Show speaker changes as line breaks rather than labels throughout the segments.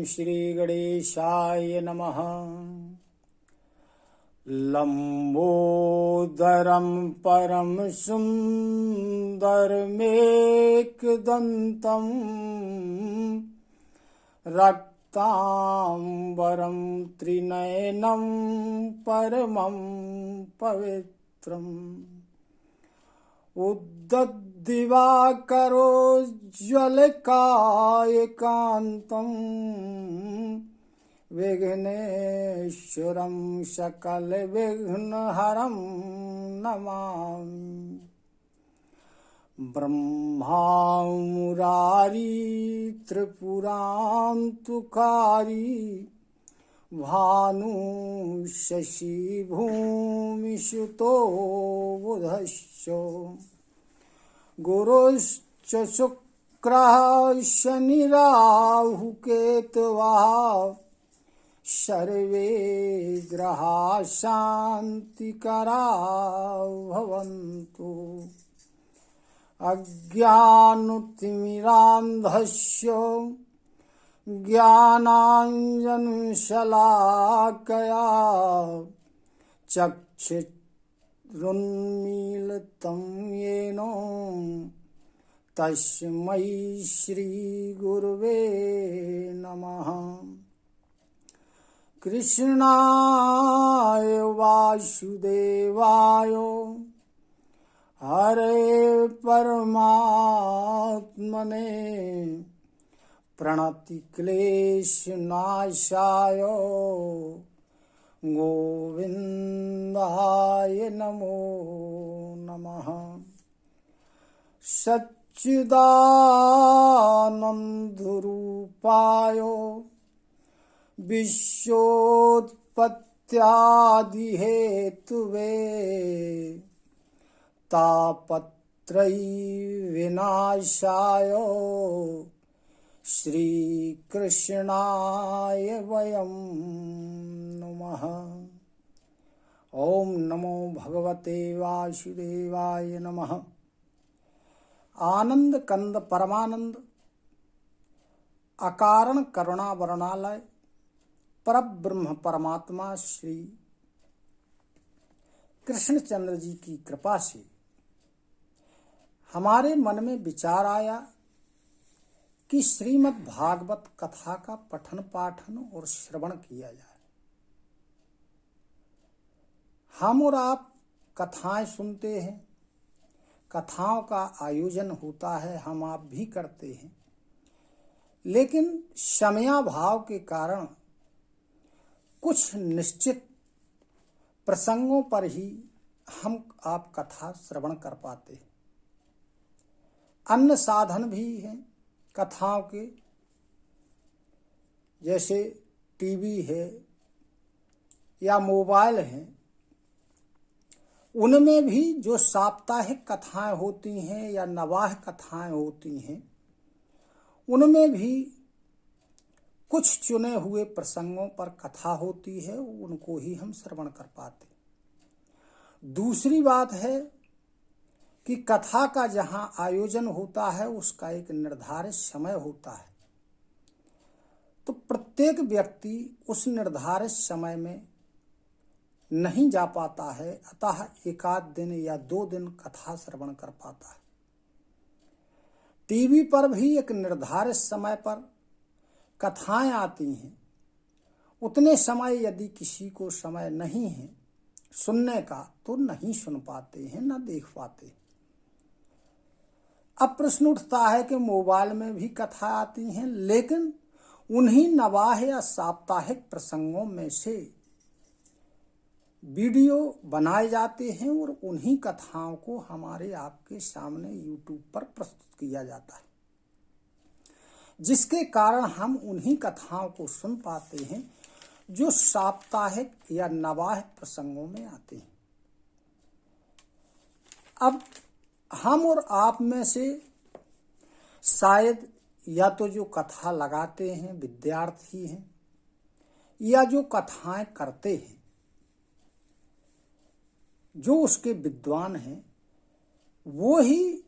श्रीगणेशाय नमः। लंबोदरं परम सुंदरमेकदंतं रक्तांबरं त्रिनयनं परमं पवित्रम् उद्दद्दिवाकरोज्ज्वलकायकान्तं विघ्नेश्वरं सकलविघ्नहरं नमामि। ब्रह्मामुरारी त्रिपुरान्तुकारी भानु शशि भूमिसुतो बुधश्च गुरुश्च शुक्रः शनिराहुकेतवः सर्वे ग्रहाः शान्तिकरा भवन्तु। अज्ञानतिमिरान्धस्य ज्ञानाञ्जनशलाकया चक्षुरुन्मीलितं येन तस्मै श्रीगुरवे नमः। कृष्णाय वासुदेवाय हरे परमात्मने प्रणतिक्लेशनाशाय गोविन्दाय नमो नमः। सच्चिदानन्दरूपाय विश्वोत्पत्त्यादिहेतुवे तापत्रयविनाशाय श्रीकृष्णाय वयं नमः। ओम नमो भगवते वासुदेवाय नमः। आनंद कंद परमानंद अकारण करुणा वर्णालय परब्रह्म परमात्मा श्री कृष्णचंद्र जी की कृपा से हमारे मन में विचार आया कि श्रीमद् भागवत कथा का पठन पाठन और श्रवण किया जाए। हम और आप कथाएं सुनते हैं, कथाओं का आयोजन होता है, हम आप भी करते हैं, लेकिन समयाभाव के कारण कुछ निश्चित प्रसंगों पर ही हम आप कथा श्रवण कर पाते हैं। अन्य साधन भी हैं कथाओं के, जैसे टीवी है या मोबाइल है, उनमें भी जो साप्ताहिक कथाएं होती हैं या नवाह कथाएं होती हैं, उनमें भी कुछ चुने हुए प्रसंगों पर कथा होती है, उनको ही हम श्रवण कर पाते। दूसरी बात है कि कथा का जहाँ आयोजन होता है उसका एक निर्धारित समय होता है, तो प्रत्येक व्यक्ति उस निर्धारित समय में नहीं जा पाता है, अतः एकाध दिन या 2 दिन कथा श्रवण कर पाता है। टीवी पर भी एक निर्धारित समय पर कथाएं आती हैं, उतने समय यदि किसी को समय नहीं है सुनने का तो नहीं सुन पाते हैं, न देख पाते। अब प्रश्न उठता है कि मोबाइल में भी कथा आती हैं, लेकिन उन्हीं नवाह या साप्ताहिक प्रसंगों में से वीडियो बनाए जाते हैं और उन्हीं कथाओं को हमारे आपके सामने यूट्यूब पर प्रस्तुत किया जाता है, जिसके कारण हम उन्हीं कथाओं को सुन पाते हैं जो साप्ताहिक या नवाह प्रसंगों में आते हैं। अब हम और आप में से शायद या तो जो कथा लगाते हैं विद्यार्थी हैं, या जो कथाएं करते हैं, जो उसके विद्वान हैं, वो ही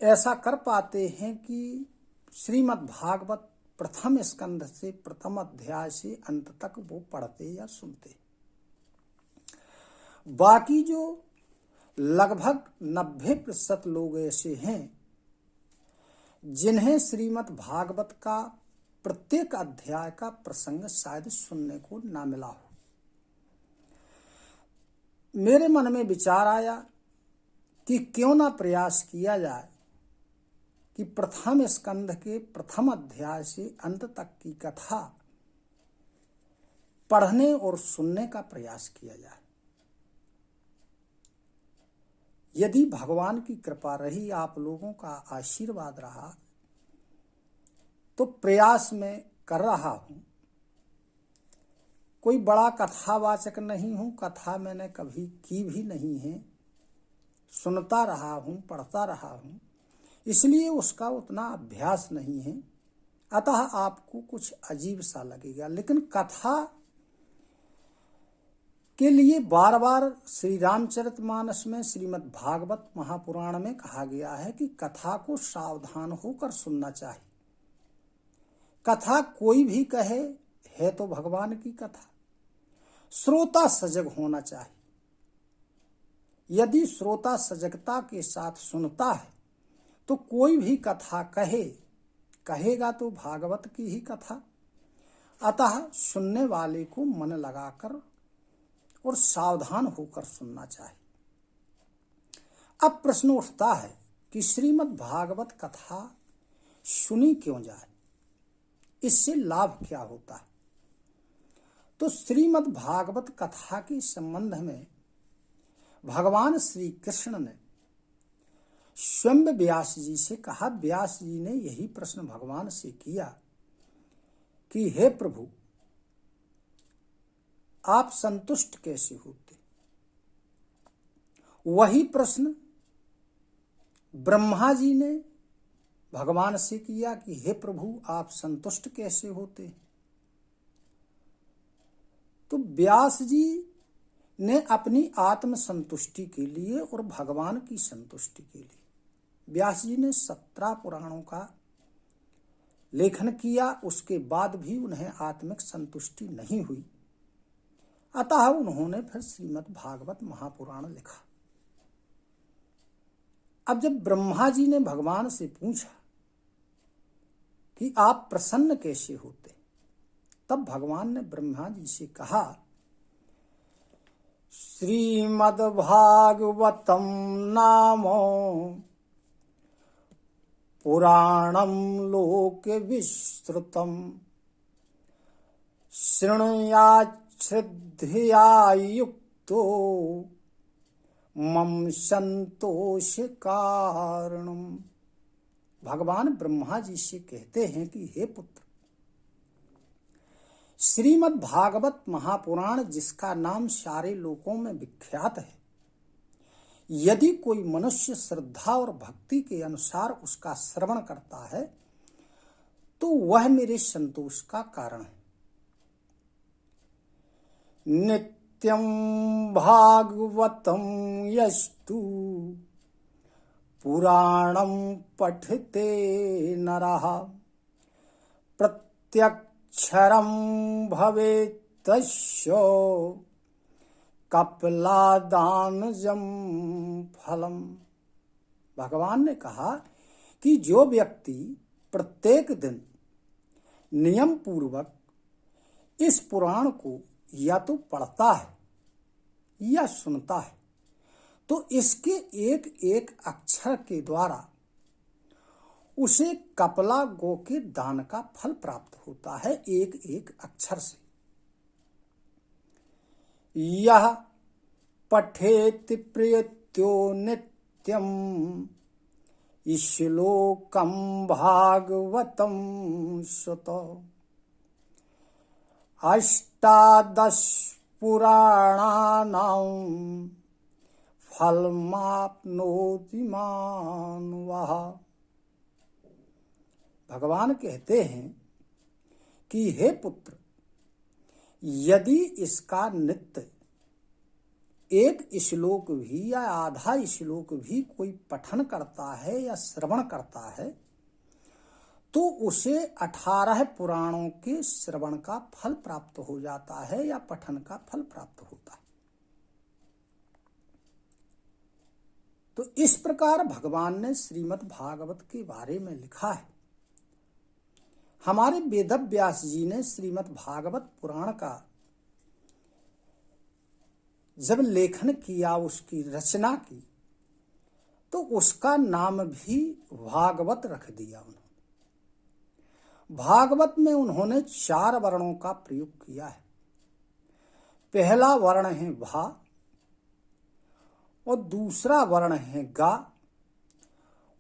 ऐसा कर पाते हैं कि श्रीमद् भागवत प्रथम स्कंध से प्रथम अध्याय से अंत तक वो पढ़ते या सुनते। बाकी जो लगभग 90% लोग ऐसे हैं जिन्हें श्रीमद् भागवत का प्रत्येक अध्याय का प्रसंग शायद सुनने को ना मिला हो। मेरे मन में विचार आया कि क्यों ना प्रयास किया जाए कि प्रथम स्कंध के प्रथम अध्याय से अंत तक की कथा पढ़ने और सुनने का प्रयास किया जाए। यदि भगवान की कृपा रही, आप लोगों का आशीर्वाद रहा, तो प्रयास में कर रहा हूं। कोई बड़ा कथावाचक नहीं हूं, कथा मैंने कभी की भी नहीं है, सुनता रहा हूं, पढ़ता रहा हूं, इसलिए उसका उतना अभ्यास नहीं है। अतः आपको कुछ अजीब सा लगेगा, लेकिन कथा के लिए बार बार श्री रामचरितमानस में, श्रीमद् भागवत महापुराण में कहा गया है कि कथा को सावधान होकर सुनना चाहिए। कथा कोई भी कहे है तो भगवान की कथा, श्रोता सजग होना चाहिए। यदि श्रोता सजगता के साथ सुनता है तो कोई भी कथा कहेगा तो भागवत की ही कथा। अतः सुनने वाले को मन लगाकर और सावधान होकर सुनना चाहिए। अब प्रश्न उठता है कि श्रीमद् भागवत कथा सुनी क्यों जाए, इससे लाभ क्या होता है। तो श्रीमद् भागवत कथा के संबंध में भगवान श्री कृष्ण ने स्वयं व्यास जी से कहा। व्यास जी ने यही प्रश्न भगवान से किया कि हे प्रभु, आप संतुष्ट कैसे होते। वही प्रश्न ब्रह्मा जी ने भगवान से किया कि हे प्रभु, आप संतुष्ट कैसे होते। तो व्यास जी ने अपनी आत्म संतुष्टि के लिए और भगवान की संतुष्टि के लिए व्यास जी ने 17 पुराणों का लेखन किया। उसके बाद भी उन्हें आत्मिक संतुष्टि नहीं हुई, अतः उन्होंने फिर श्रीमद् भागवत महापुराण लिखा। अब जब ब्रह्मा जी ने भगवान से पूछा कि आप प्रसन्न कैसे होते, तब भगवान ने ब्रह्मा जी से कहा, श्रीमद् भागवतम नामो पुराणम लोक विस्तृतम शृणुयात् श्रद्धया युक्तो मम संतोष कारणम। भगवान ब्रह्मा जी से कहते हैं कि हे पुत्र, श्रीमद् भागवत महापुराण जिसका नाम सारे लोकों में विख्यात है, यदि कोई मनुष्य श्रद्धा और भक्ति के अनुसार उसका श्रवण करता है तो वह मेरे संतोष का कारण है। नित्यं भागवतं यस्तु पुराणं पठते नरः प्रत्यक्षरं भवेत् तस्य कपिलादानजं फलम। भगवान ने कहा कि जो व्यक्ति प्रत्येक दिन नियम पूर्वक इस पुराण को या तो पढ़ता है या सुनता है, तो इसके एक एक अक्षर के द्वारा उसे कपिला गो के दान का फल प्राप्त होता है, एक एक अक्षर से। यह पठेति प्रियत्यो नित्यम श्लोकम भागवतम सुत 18 पुराणानां फलमाप्नोति मानवः। भगवान कहते हैं कि हे पुत्र, यदि इसका नित्य एक श्लोक भी या आधा श्लोक भी कोई पठन करता है या श्रवण करता है तो उसे 18 पुराणों के श्रवण का फल प्राप्त हो जाता है या पठन का फल प्राप्त होता है। तो इस प्रकार भगवान ने श्रीमद् भागवत के बारे में लिखा है। हमारे वेदव्यास जी ने श्रीमद् भागवत पुराण का जब लेखन किया, उसकी रचना की, तो उसका नाम भी भागवत रख दिया उन्होंने। भागवत में उन्होंने 4 वर्णों का प्रयोग किया है। पहला वर्ण है भा, और दूसरा वर्ण है गा,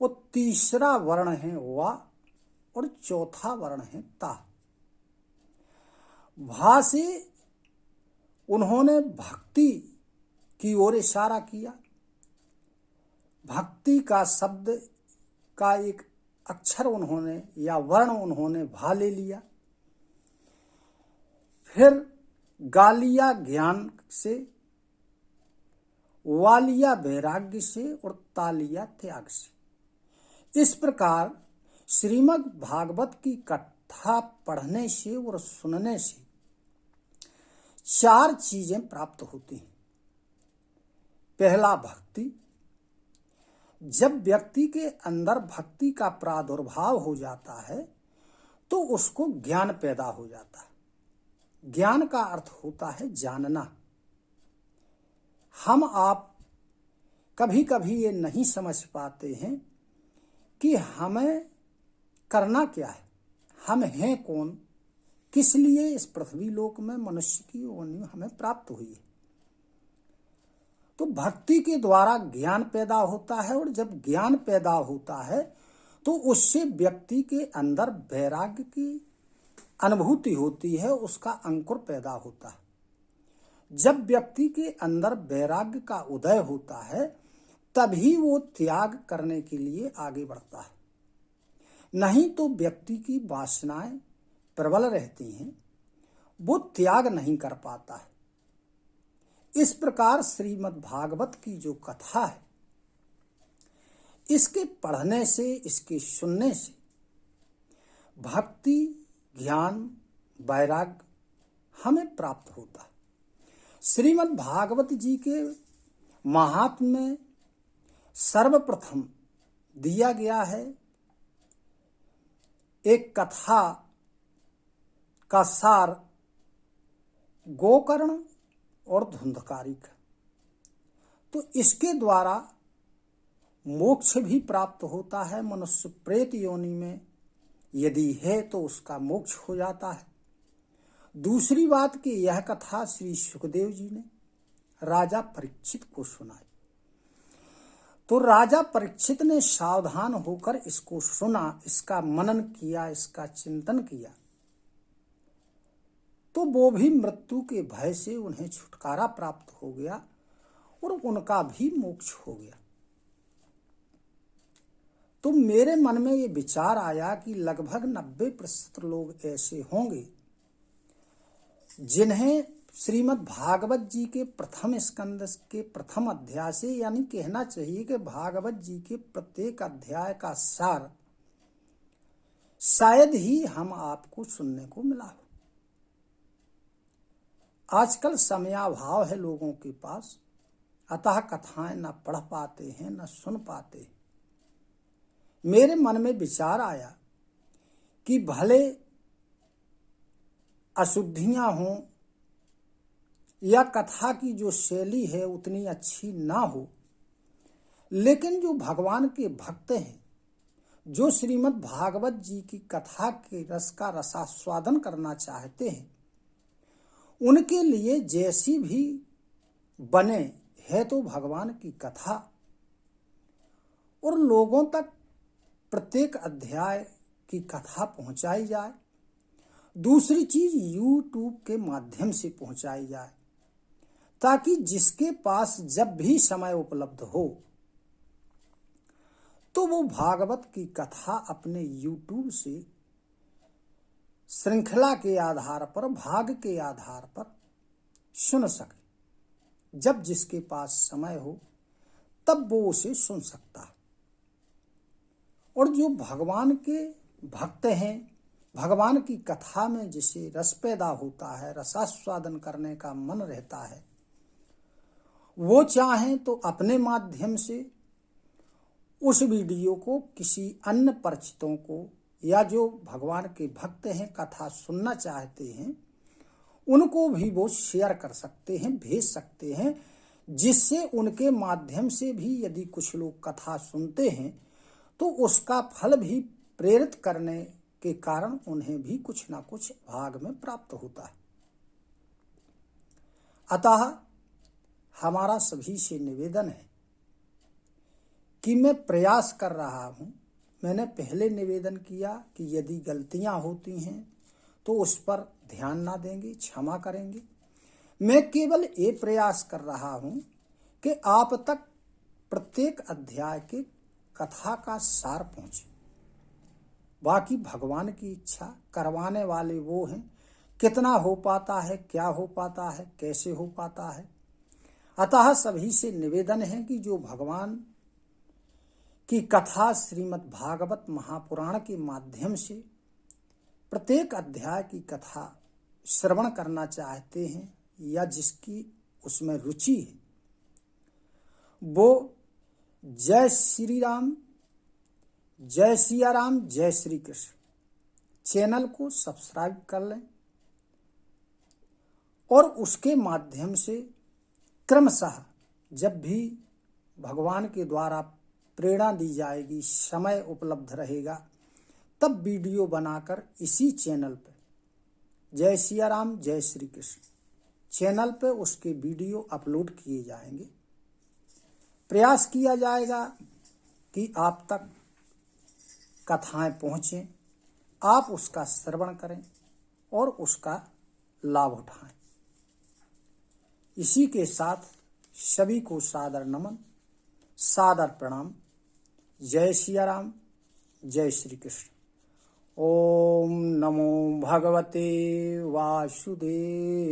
और तीसरा वर्ण है वा, और चौथा वर्ण है ता। भा से उन्होंने भक्ति की ओर इशारा किया। भक्ति का शब्द का एक अक्षर उन्होंने या वर्ण उन्होंने भा ले लिया। फिर गालिया ज्ञान से, वालिया वैराग्य से, और तालिया त्याग से। इस प्रकार श्रीमद् भागवत की कथा पढ़ने से और सुनने से 4 चीजें प्राप्त होती हैं। पहला भक्ति। जब व्यक्ति के अंदर भक्ति का प्रादुर्भाव हो जाता है तो उसको ज्ञान पैदा हो जाता है। ज्ञान का अर्थ होता है जानना। हम आप कभी कभी ये नहीं समझ पाते हैं कि हमें करना क्या है, हम हैं कौन, किस लिए इस पृथ्वी लोक में मनुष्य की योनि हमें प्राप्त हुई है। तो भक्ति के द्वारा ज्ञान पैदा होता है, और जब ज्ञान पैदा होता है तो उससे व्यक्ति के अंदर वैराग्य की अनुभूति होती है, उसका अंकुर पैदा होता है। जब व्यक्ति के अंदर वैराग्य का उदय होता है तभी वो त्याग करने के लिए आगे बढ़ता है। नहीं तो व्यक्ति की वासनाएं प्रबल रहती हैं, वो त्याग नहीं कर पाता है। इस प्रकार श्रीमद् भागवत की जो कथा है, इसके पढ़ने से, इसके सुनने से भक्ति, ज्ञान, वैराग्य हमें प्राप्त होता है। श्रीमद् भागवत जी के महात्म्य में सर्वप्रथम दिया गया है एक कथा का सार गोकर्ण और धुंधकारी का। तो इसके द्वारा मोक्ष भी प्राप्त होता है। मनुष्य प्रेत योनि में यदि है तो उसका मोक्ष हो जाता है। दूसरी बात कि यह कथा श्री सुखदेव जी ने राजा परीक्षित को सुनाई। तो राजा परीक्षित ने सावधान होकर इसको सुना, इसका मनन किया, इसका चिंतन किया, तो वो भी मृत्यु के भय से उन्हें छुटकारा प्राप्त हो गया और उनका भी मोक्ष हो गया। तो मेरे मन में ये विचार आया कि लगभग 90% लोग ऐसे होंगे जिन्हें श्रीमद् भागवत जी के प्रथम स्कंद के प्रथम अध्याय से, यानी कहना चाहिए कि भागवत जी के प्रत्येक अध्याय का सार शायद ही हम आपको सुनने को मिला हो। आजकल समयाभाव है लोगों के पास, अतः कथाएं न पढ़ पाते हैं न सुन पाते हैं। मेरे मन में विचार आया कि भले अशुद्धियां हों या कथा की जो शैली है उतनी अच्छी ना हो, लेकिन जो भगवान के भक्त हैं, जो श्रीमद् भागवत जी की कथा के रस का रसास्वादन करना चाहते हैं, उनके लिए जैसी भी बने है तो भगवान की कथा और लोगों तक प्रत्येक अध्याय की कथा पहुंचाई जाए। दूसरी चीज YouTube के माध्यम से पहुंचाई जाए, ताकि जिसके पास जब भी समय उपलब्ध हो तो वो भागवत की कथा अपने YouTube से श्रृंखला के आधार पर, भाग के आधार पर सुन सके। जब जिसके पास समय हो तब वो उसे सुन सकता है। और जो भगवान के भक्त हैं, भगवान की कथा में जिसे रस पैदा होता है, रसास्वादन करने का मन रहता है, वो चाहें तो अपने माध्यम से उस वीडियो को किसी अन्य परिचितों को या जो भगवान के भक्त हैं, कथा सुनना चाहते हैं, उनको भी वो शेयर कर सकते हैं, भेज सकते हैं, जिससे उनके माध्यम से भी यदि कुछ लोग कथा सुनते हैं तो उसका फल भी प्रेरित करने के कारण उन्हें भी कुछ ना कुछ भाग में प्राप्त होता है। अतः हमारा सभी से निवेदन है कि मैं प्रयास कर रहा हूँ, मैंने पहले निवेदन किया कि यदि गलतियां होती हैं तो उस पर ध्यान ना देंगे, क्षमा करेंगे। मैं केवल ये प्रयास कर रहा हूँ कि आप तक प्रत्येक अध्याय के कथा का सार पहुँचे। बाकी भगवान की इच्छा, करवाने वाले वो हैं, कितना हो पाता है, क्या हो पाता है, कैसे हो पाता है। अतः सभी से निवेदन है कि जो भगवान की कथा श्रीमद् भागवत महापुराण के माध्यम से प्रत्येक अध्याय की कथा श्रवण करना चाहते हैं या जिसकी उसमें रुचि है, वो जय श्री राम, जय सिया राम, जय श्री कृष्ण चैनल को सब्सक्राइब कर लें और उसके माध्यम से क्रमशः जब भी भगवान के द्वारा प्रेरणा दी जाएगी, समय उपलब्ध रहेगा, तब वीडियो बनाकर इसी चैनल पर जय सिया राम, जय श्री कृष्ण चैनल पे उसके वीडियो अपलोड किए जाएंगे। प्रयास किया जाएगा कि आप तक कथाएं पहुँचें, आप उसका श्रवण करें और उसका लाभ उठाएं। इसी के साथ सभी को सादर नमन, सादर प्रणाम। जय सिया राम, जय श्री कृष्ण। ओम नमो भगवते वासुदेवाय।